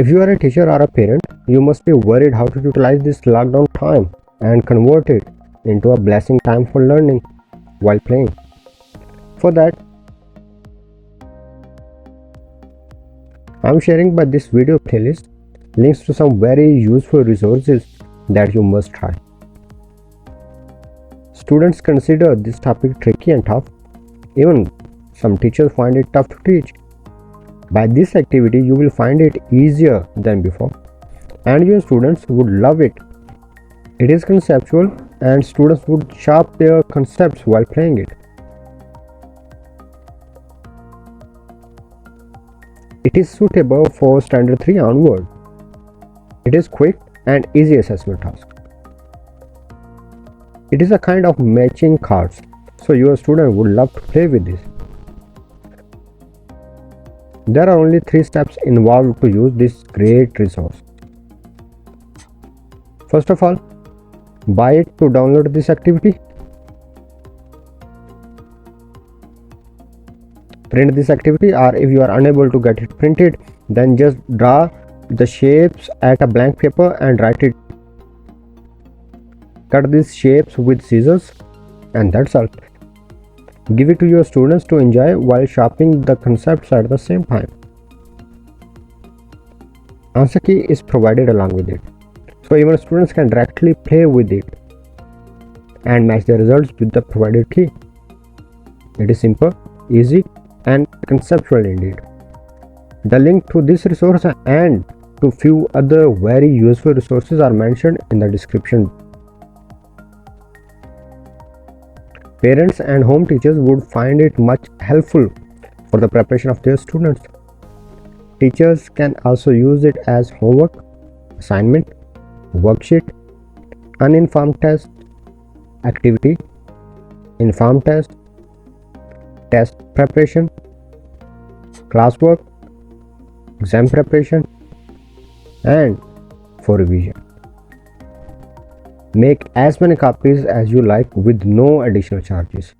If you are a teacher or a parent, you must be worried how to utilize this lockdown time and convert it into a blessing time for learning while playing. For that, I am sharing by this video playlist links to some very useful resources that you must try. Students consider this topic tricky and tough. Even some teachers find it tough to teach. By this activity, you will find it easier than before, and your students would love it. It is conceptual, and students would sharpen their concepts while playing it. It is suitable for Standard 3 onward. It is quick and easy assessment task. It is a kind of matching cards, so your student would love to play with this. There are only 3 steps involved to use this great resource. First of all, buy it to download this activity. Print this activity, or if you are unable to get it printed, then just draw the shapes at a blank paper and write it. Cut these shapes with scissors, and that's all. Give it to your students to enjoy while sharpening the concepts at the same time. Answer key is provided along with it, so even students can directly play with it and match the results with the provided key. It is simple, easy, and conceptual indeed. The link to this resource and to few other very useful resources are mentioned in the description. Parents and home teachers would find it much helpful for the preparation of their students. Teachers can also use it as homework, assignment, worksheet, uninformed test, activity, informed test, test preparation, classwork, exam preparation, and for revision. Make as many copies as you like with no additional charges.